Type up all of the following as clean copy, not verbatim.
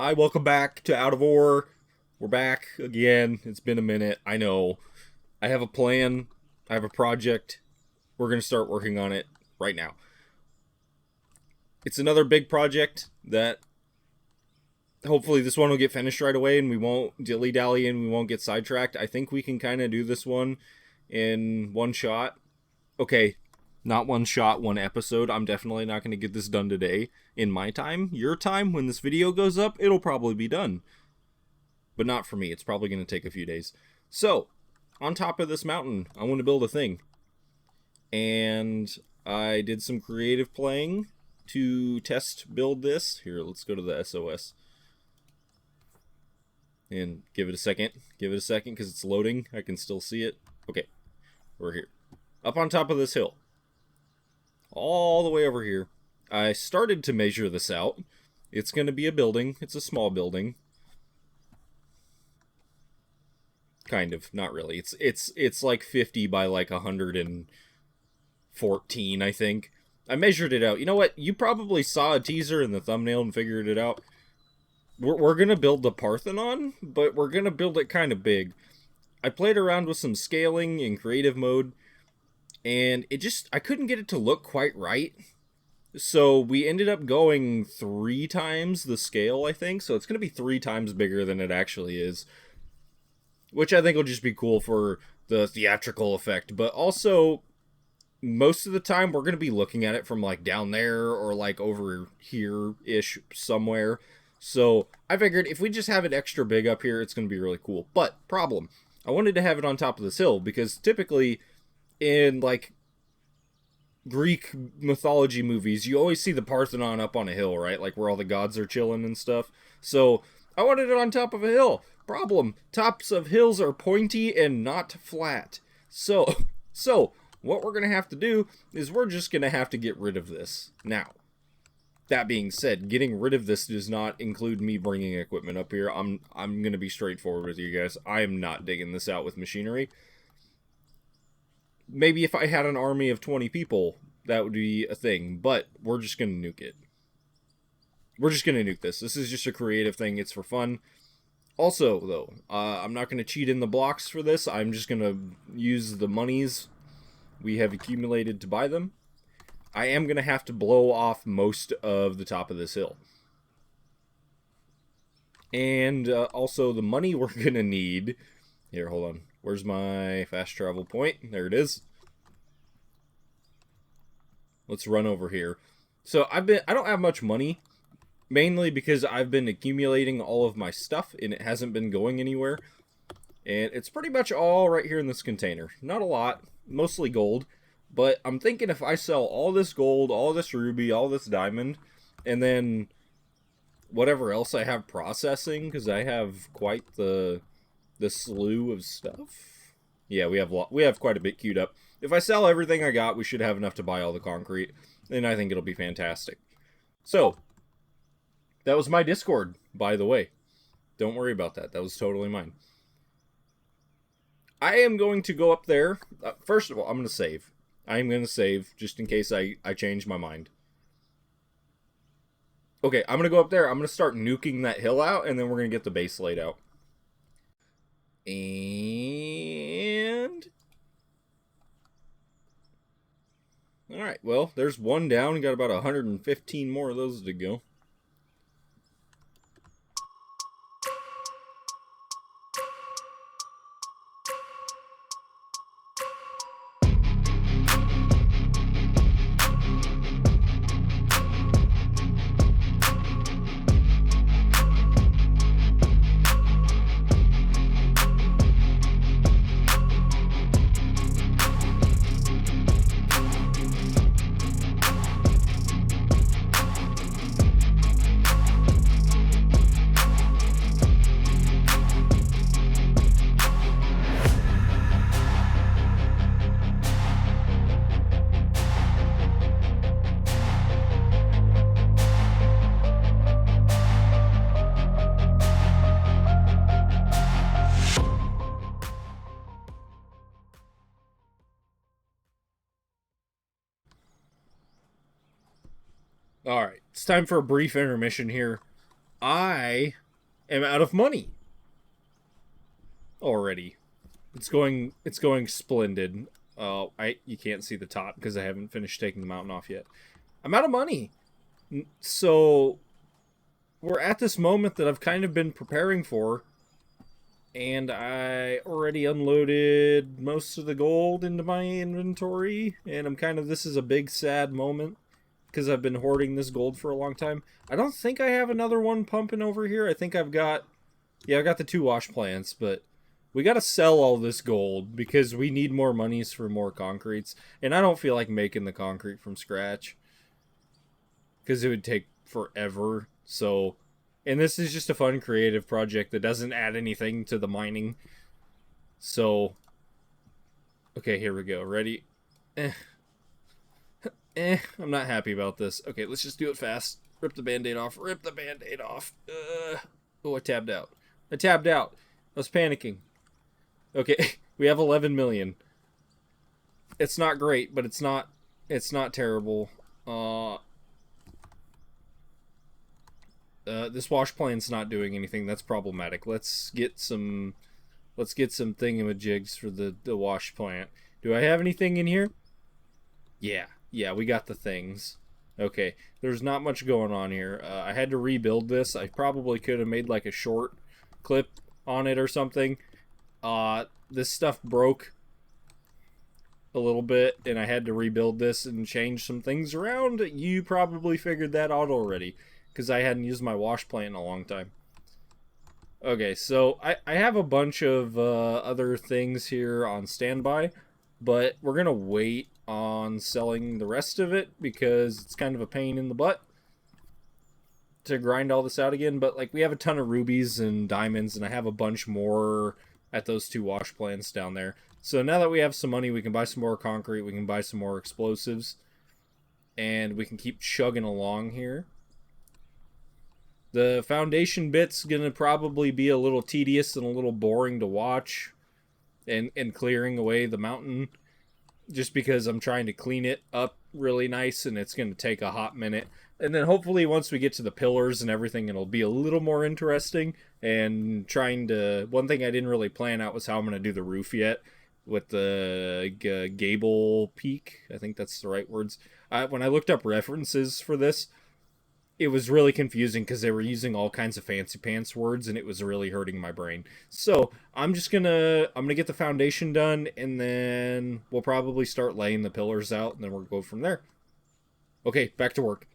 Hi, welcome back to Out of Ore. We're back again. It's been a minute. I know. I have a plan. I have a project. We're going to start working on it right now. It's another big project that hopefully this one will get finished right away and we won't dilly-dally and we won't get sidetracked. I think we can kind of do this one in one shot. Okay, not one shot, one episode. I'm definitely not going to get this done today. In my time, your time, when this video goes up, it'll probably be done. But not for me. It's probably going to take a few days. So, on top of this mountain, I want to build a thing. And I did some creative playing to test build this. Here, let's go to the SOS. And give it a second. Give it a second because it's loading. I can still see it. Okay, we're here. Up on top of this hill. All the way over here. I started to measure this out. It's going to be a building. It's a small building. Kind of, not really. It's like 50 by like 114, I think. I measured it out. You know what? You probably saw a teaser in the thumbnail and figured it out. We're going to build the Parthenon, but we're going to build it kind of big. I played around with some scaling in creative mode, and I couldn't get it to look quite right. So we ended up going 3 times the scale, I think. So it's going to be 3 times bigger than it actually is. Which I think will just be cool for the theatrical effect. But also, most of the time we're going to be looking at it from like down there or like over here-ish somewhere. So I figured if we just have it extra big up here, it's going to be really cool. But, problem. I wanted to have it on top of this hill because typically in like Greek mythology movies, you always see the Parthenon up on a hill, right? Like where all the gods are chilling and stuff. So I wanted it on top of a hill. Problem, tops of hills are pointy and not flat. So what we're going to have to do is we're just going to have to get rid of this. Now, that being said, getting rid of this does not include me bringing equipment up here. I'm going to be straightforward with you guys. I am not digging this out with machinery. Maybe if I had an army of 20 people, that would be a thing, but we're just going to nuke it. We're just going to nuke this. This is just a creative thing. It's for fun. Also, though, I'm not going to cheat in the blocks for this. I'm just going to use the monies we have accumulated to buy them. I am going to have to blow off most of the top of this hill. And also, the money we're going to need... Here, hold on. Where's my fast travel point? There it is. Let's run over here. So I don't have much money, mainly because I've been accumulating all of my stuff and it hasn't been going anywhere. And it's pretty much all right here in this container. Not a lot, mostly gold, but I'm thinking if I sell all this gold, all this ruby, all this diamond, and then whatever else I have processing, because I have quite the slew of stuff. Yeah, we have quite a bit queued up. If I sell everything I got, we should have enough to buy all the concrete, and I think it'll be fantastic. So, that was my Discord, by the way. Don't worry about that. That was totally mine. I am going to go up there. First of all, I'm going to save. I am going to save, just in case I change my mind. Okay, I'm going to go up there. I'm going to start nuking that hill out, and then we're going to get the base laid out. And... Alright, well, there's one down. We got about 115 more of those to go. Alright, it's time for a brief intermission here. I am out of money already. It's going splendid. You can't see the top because I haven't finished taking the mountain off yet. I'm out of money. So we're at this moment that I've kind of been preparing for, and I already unloaded most of the gold into my inventory, and this is a big sad moment because I've been hoarding this gold for a long time. I don't think I have another one pumping over here. I think I've got, yeah, I got the 2 wash plants, but we gotta sell all this gold because we need more monies for more concretes, and I don't feel like making the concrete from scratch because it would take forever. So, and this is just a fun creative project that doesn't add anything to the mining. So, okay, here we go. Ready? I'm not happy about this. Okay, let's just do it fast. Rip the band-aid off. Rip the band-aid off. Oh, I tabbed out. I tabbed out. I was panicking. Okay, we have 11 million. It's not great, but it's not terrible. This wash plant's not doing anything. That's problematic. Let's get some thingamajigs for the wash plant. Do I have anything in here? Yeah, we got the things. Okay, there's not much going on here. I had to rebuild this. I probably could have made like a short clip on it or something. This stuff broke a little bit, and I had to rebuild this and change some things around. You probably figured that out already, because I hadn't used my wash plant in a long time. Okay, so I have a bunch of other things here on standby, but we're going to wait on selling the rest of it because it's kind of a pain in the butt to grind all this out again. But like, we have a ton of rubies and diamonds, and I have a bunch more at those 2 wash plants down there. So now that we have some money, we can buy some more concrete, we can buy some more explosives, and we can keep chugging along here. The foundation bit's gonna probably be a little tedious and a little boring to watch, and clearing away the mountain, just because I'm trying to clean it up really nice, and it's gonna take a hot minute. And then hopefully once we get to the pillars and everything, it'll be a little more interesting. And one thing I didn't really plan out was how I'm gonna do the roof yet, with the gable peak. I think that's the right words. When I looked up references for this, it was really confusing because they were using all kinds of fancy pants words, and it was really hurting my brain. So I'm gonna get the foundation done, and then we'll probably start laying the pillars out, and then we'll go from there. Okay, back to work.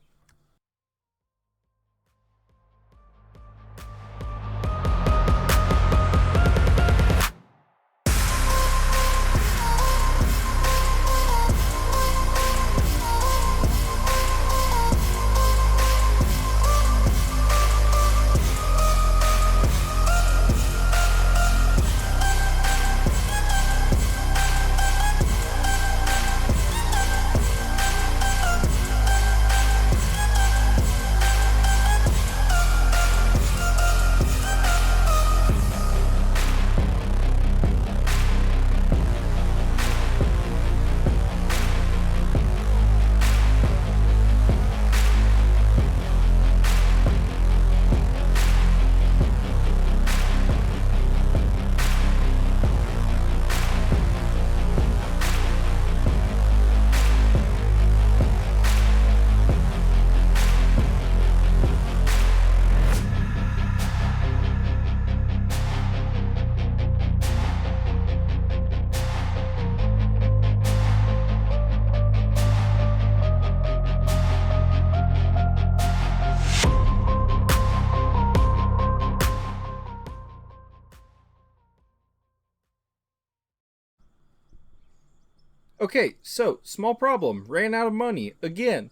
Okay, so small problem. Ran out of money again.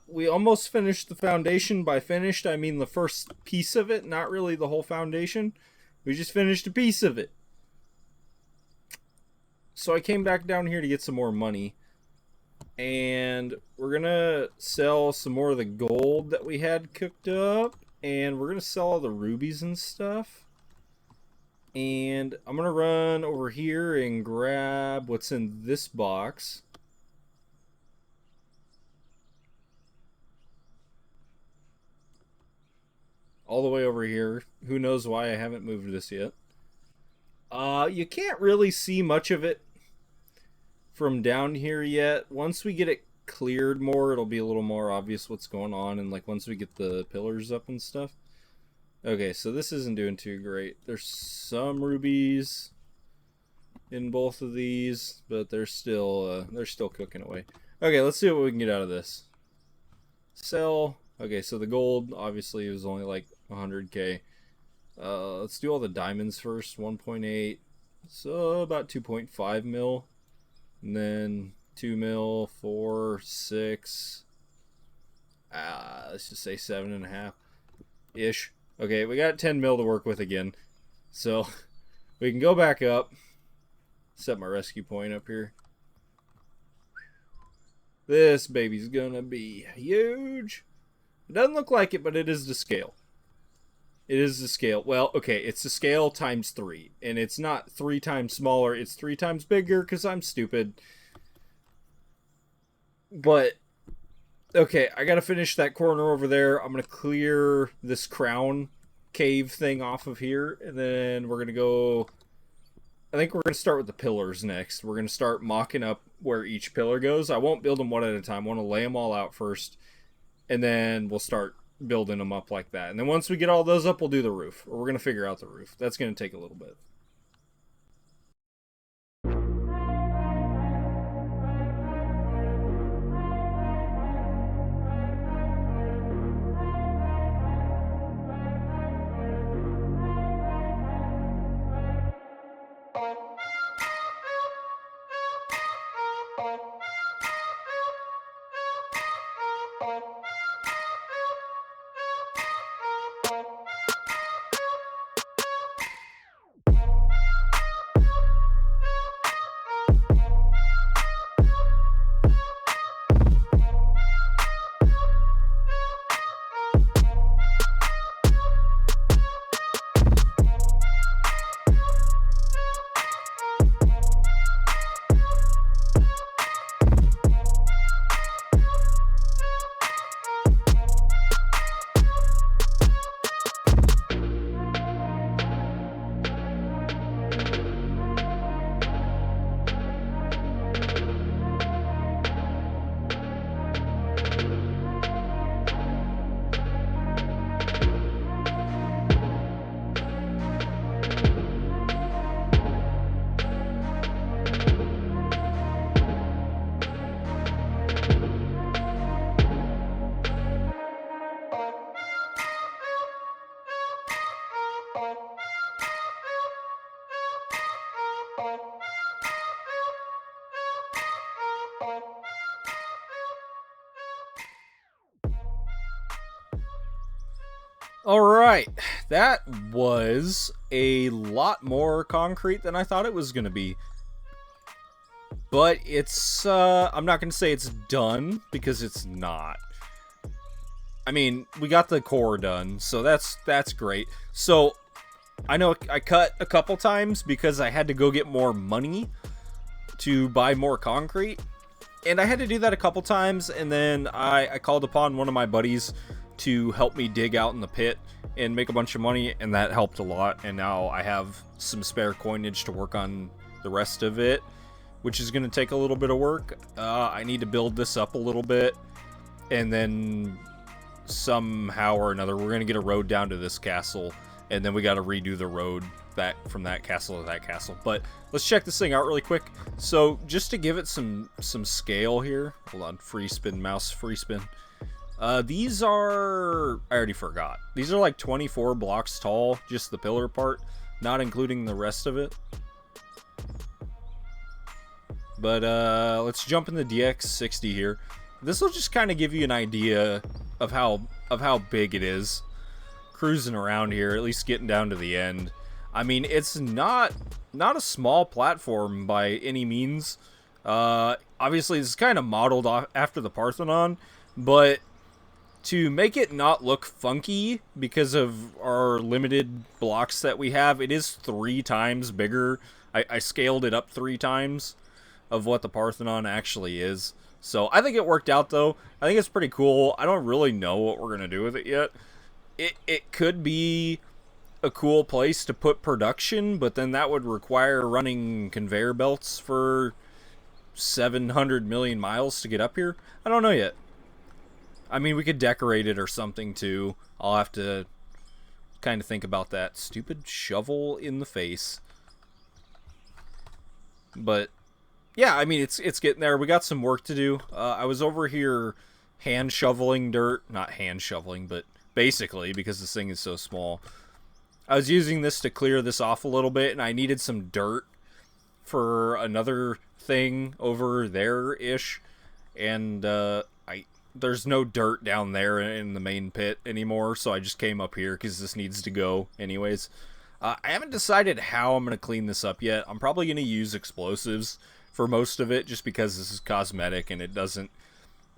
We almost finished the foundation. By finished, I mean the first piece of it, not really the whole foundation. We just finished a piece of it. So I came back down here to get some more money. And we're gonna sell some more of the gold that we had cooked up. And we're gonna sell all the rubies and stuff. And I'm gonna run over here and grab what's in this box. all the way over here. Who knows why I haven't moved this yet. You can't really see much of it from down here yet. Once we get it cleared more, it'll be a little more obvious what's going on, and like once we get the pillars up and stuff. Okay, so this isn't doing too great. There's some rubies in both of these, but they're still cooking away. Okay, let's see what we can get out of this. Sell. Okay, so the gold obviously was only like 100k. Let's do all the diamonds first. 1.8, so about 2.5 mil, and then 2 mil, 4, 6. Let's just say 7.5 ish. Okay, we got 10 mil to work with again, so we can go back up. Set my rescue point up here. This baby's gonna be huge. It doesn't look like it, but it is the scale. It is the scale. Well, okay, it's the scale times 3. And it's not 3 times smaller, it's 3 times bigger because I'm stupid. But, okay, I gotta finish that corner over there. I'm gonna clear this crown cave thing off of here. And then we're gonna go... I think we're gonna start with the pillars next. We're gonna start mocking up where each pillar goes. I won't build them one at a time. I want to lay them all out first. And then we'll start building them up like that. And then once we get all those up, we'll do the roof. Or we're going to figure out the roof. That's going to take a little bit. Alright, that was a lot more concrete than I thought it was going to be. But it's, I'm not going to say it's done, because it's not. I mean, we got the core done, so that's great. So, I know I cut a couple times because I had to go get more money to buy more concrete. And I had to do that a couple times, and then I called upon one of my buddies to help me dig out in the pit and make a bunch of money, and that helped a lot. And now I have some spare coinage to work on the rest of it, which is going to take a little bit of work. I need to build this up a little bit, and then somehow or another we're going to get a road down to this castle, and then we got to redo the road from that castle to that castle. But let's check this thing out really quick. So just to give it some scale here, hold on, free spin mouse, free spin. These are, I already forgot. These are like 24 blocks tall, just the pillar part, not including the rest of it. But let's jump in the DX60 here. This will just kind of give you an idea of how big it is. Cruising around here, at least getting down to the end. I mean, it's not a small platform by any means. Obviously, it's kind of modeled after the Parthenon, but to make it not look funky because of our limited blocks that we have, it is 3 times bigger. I scaled it up 3 times of what the Parthenon actually is. So I think it worked out, though. I think it's pretty cool. I don't really know what we're going to do with it yet. it could be a cool place to put production, but then that would require running conveyor belts for 700 million miles to get up here. I don't know yet. I mean, we could decorate it or something too. I'll have to kind of think about that. Stupid shovel in the face. But yeah, I mean, it's getting there. We got some work to do. I was over here hand shoveling dirt. Not hand shoveling, but basically, because this thing is so small. I was using this to clear this off a little bit, and I needed some dirt for another thing over there-ish. And there's no dirt down there in the main pit anymore, so I just came up here because this needs to go anyways. I haven't decided how I'm going to clean this up yet. I'm probably going to use explosives for most of it, just because this is cosmetic and it doesn't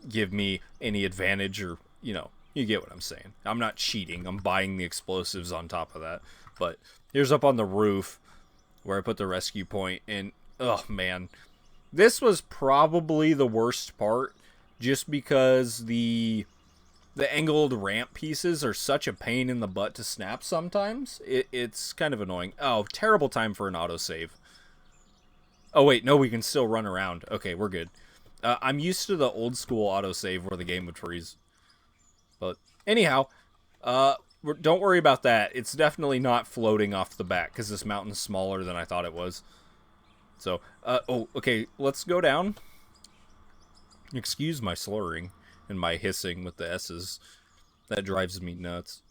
give me any advantage, or, you know, you get what I'm saying. I'm not cheating. I'm buying the explosives on top of that. But here's up on the roof where I put the rescue point, and oh man, this was probably the worst part, just because the angled ramp pieces are such a pain in the butt to snap sometimes. It's kind of annoying. Oh, terrible time for an autosave. Oh wait, no, we can still run around. Okay, we're good. I'm used to the old school autosave where the game would freeze. But anyhow, don't worry about that. It's definitely not floating off the bat, because this mountain's smaller than I thought it was. So, oh, okay, let's go down. Excuse my slurring and my hissing with the S's. That drives me nuts.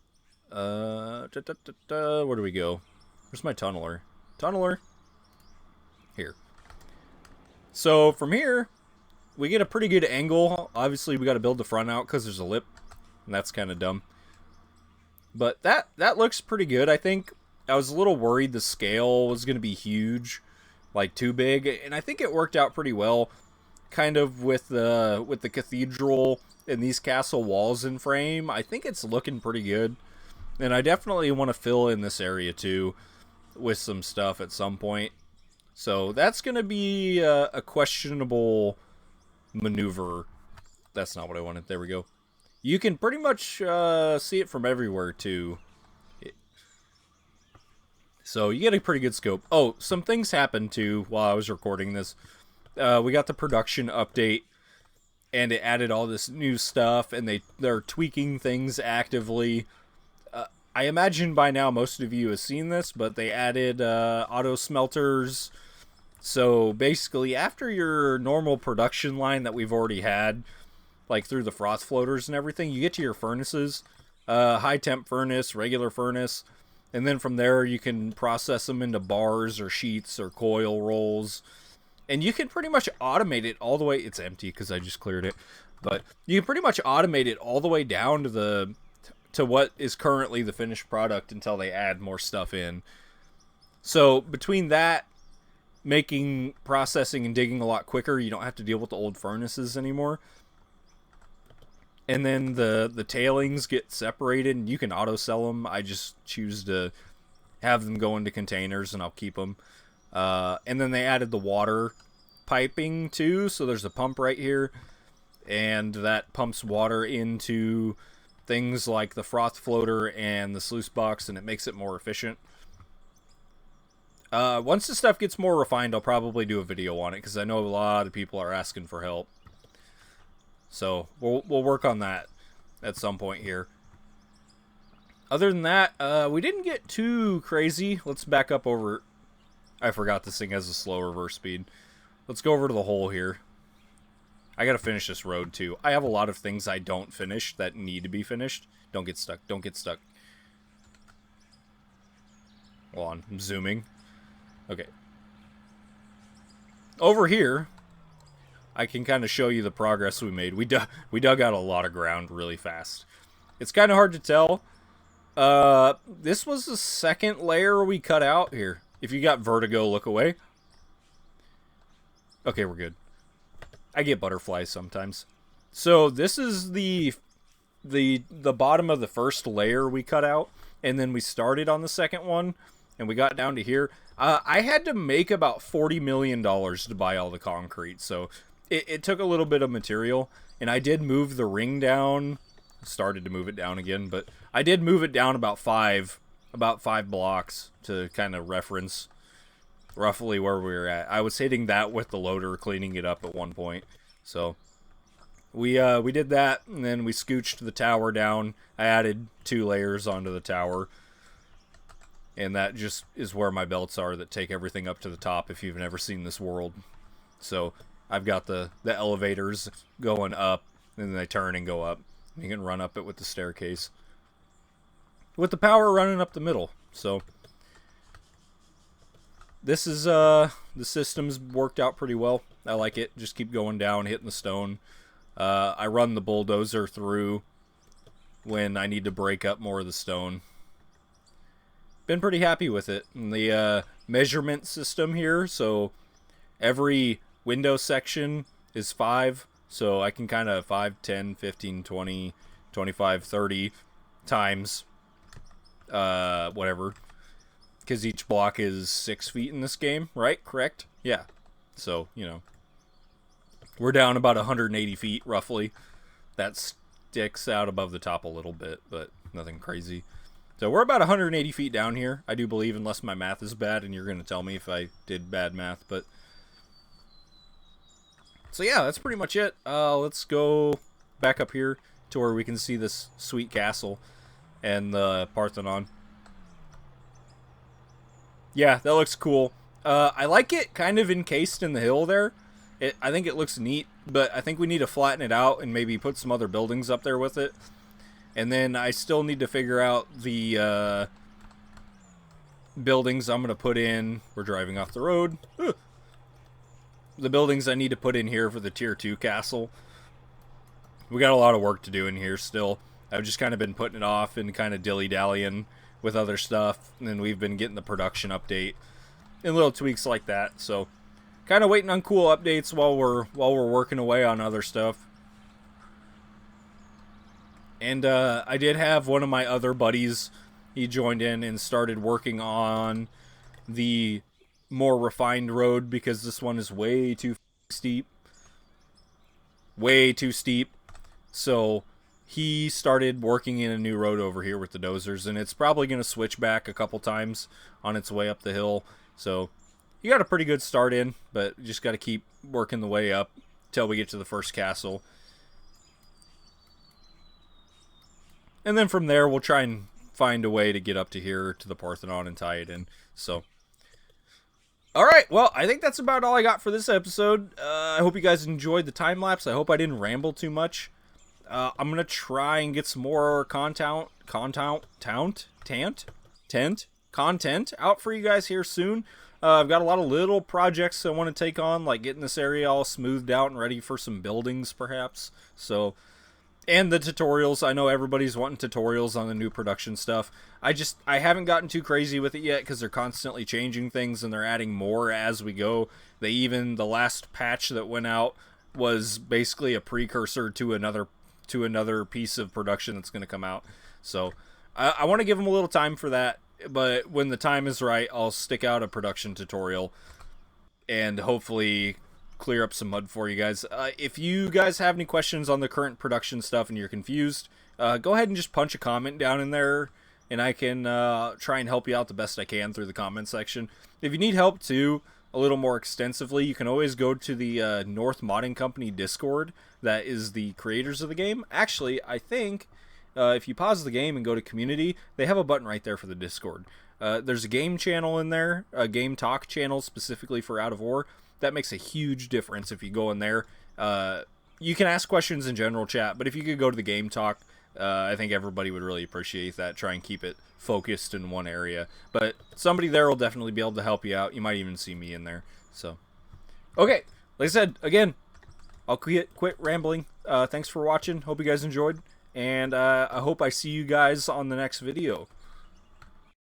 Where do we go? Where's my tunneler? Tunneler! Here. So, from here, we get a pretty good angle. Obviously, we got to build the front out because there's a lip. And that's kind of dumb. But that looks pretty good, I think. I was a little worried the scale was going to be huge. Like, too big. And I think it worked out pretty well. Kind of with the cathedral and these castle walls in frame. I think it's looking pretty good. And I definitely want to fill in this area too with some stuff at some point. So that's going to be a questionable maneuver. That's not what I wanted. There we go. You can pretty much see it from everywhere too. So you get a pretty good scope. Oh, some things happened too while I was recording this. We got the production update, and it added all this new stuff, and they're tweaking things actively. I imagine by now most of you have seen this, but they added auto smelters. So basically, after your normal production line that we've already had, like through the froth floaters and everything, you get to your furnaces, high temp furnace, regular furnace, and then from there you can process them into bars or sheets or coil rolls. And you can pretty much automate it all the way. It's empty because I just cleared it. But you can pretty much automate it all the way down to what is currently the finished product until they add more stuff in. So between that, making processing and digging a lot quicker, you don't have to deal with the old furnaces anymore. And then the tailings get separated and you can auto sell them. I just choose to have them go into containers and I'll keep them. And then they added the water piping too, so there's a pump right here, and that pumps water into things like the froth floater and the sluice box, and it makes it more efficient. Once the stuff gets more refined, I'll probably do a video on it, because I know a lot of people are asking for help. So we'll work on that at some point here. Other than that, we didn't get too crazy. Let's back up over. I forgot this thing has a slow reverse speed. Let's go over to the hole here. I gotta finish this road too. I have a lot of things I don't finish that need to be finished. Don't get stuck. Don't get stuck. Hold on. I'm zooming. Okay. Over here, I can kind of show you the progress we made. We dug out a lot of ground really fast. It's kind of hard to tell. This was the second layer we cut out here. If you got vertigo, look away. Okay, we're good. I get butterflies sometimes. So this is the bottom of the first layer we cut out, and then we started on the second one, and we got down to here. I had to make about $40 million to buy all the concrete, so it took a little bit of material, and I did move the ring down started to move it down again, but I did move it down about five blocks to kind of reference roughly where we were at. I was hitting that with the loader, cleaning it up at one point. So we did that, and then we scooched the tower down. I added 2 layers onto the tower, and that just is where my belts are that take everything up to the top if you've never seen this world. So I've got the elevators going up, and then they turn and go up. You can run up it with the staircase, with the power running up the middle. So this is the system's worked out pretty well. I like it. Just keep going down, hitting the stone. I run the bulldozer through when I need to break up more of the stone. Been pretty happy with it. And the measurement system here, so every window section is 5, so I can kind of 5, 10, 15, 20, 25, 30 times whatever, because each block is 6 feet in this game, right? Correct? Yeah. So, you know, we're down about 180 feet roughly. That sticks out above the top a little bit, but nothing crazy. So we're about 180 feet down here, I do believe, unless my math is bad, and you're going to tell me if I did bad math. But so yeah, that's pretty much it. Let's go back up here to where we can see this sweet castle and the Parthenon. Yeah, that looks cool. I like it kind of encased in the hill there. I think it looks neat, but I think we need to flatten it out and maybe put some other buildings up there with it. And then I still need to figure out the buildings I'm going to put in. We're driving off the road. The buildings I need to put in here for the Tier 2 castle. We got a lot of work to do in here still. I've just kind of been putting it off and kind of dilly-dallying with other stuff. And then we've been getting the production update and little tweaks like that. So kind of waiting on cool updates while we're working away on other stuff. And I did have one of my other buddies, he joined in and started working on the more refined road, because this one is way too steep. Way too steep. So he started working in a new road over here with the dozers, and it's probably going to switch back a couple times on its way up the hill. So you got a pretty good start in, but just got to keep working the way up till we get to the first castle. And then from there, we'll try and find a way to get up to here to the Parthenon and tie it in. So, alright, well, I think that's about all I got for this episode. I hope you guys enjoyed the time-lapse. I hope I didn't ramble too much. I'm going to try and get some more content out for you guys here soon. I've got a lot of little projects I want to take on, like getting this area all smoothed out and ready for some buildings, perhaps. So, and the tutorials. I know everybody's wanting tutorials on the new production stuff. I haven't gotten too crazy with it yet because they're constantly changing things and they're adding more as we go. The last patch that went out was basically a precursor to another piece of production that's going to come out. So I want to give them a little time for that, but when the time is right, I'll stick out a production tutorial and hopefully clear up some mud for you guys. If you guys have any questions on the current production stuff and you're confused, go ahead and just punch a comment down in there, and I can try and help you out the best I can through the comment section. If you need help too, a little more extensively, you can always go to the North Modding Company Discord. That is the creators of the game. Actually, I think if you pause the game and go to community, they have a button right there for the Discord. There's a game channel in there, a game talk channel specifically for Out of War. That makes a huge difference if you go in there. You can ask questions in general chat, but if you could go to the game talk, I think everybody would really appreciate that. Try and keep it focused in one area. But somebody there will definitely be able to help you out. You might even see me in there. So, okay. Like I said, again, I'll quit rambling. Thanks for watching. Hope you guys enjoyed. And I hope I see you guys on the next video.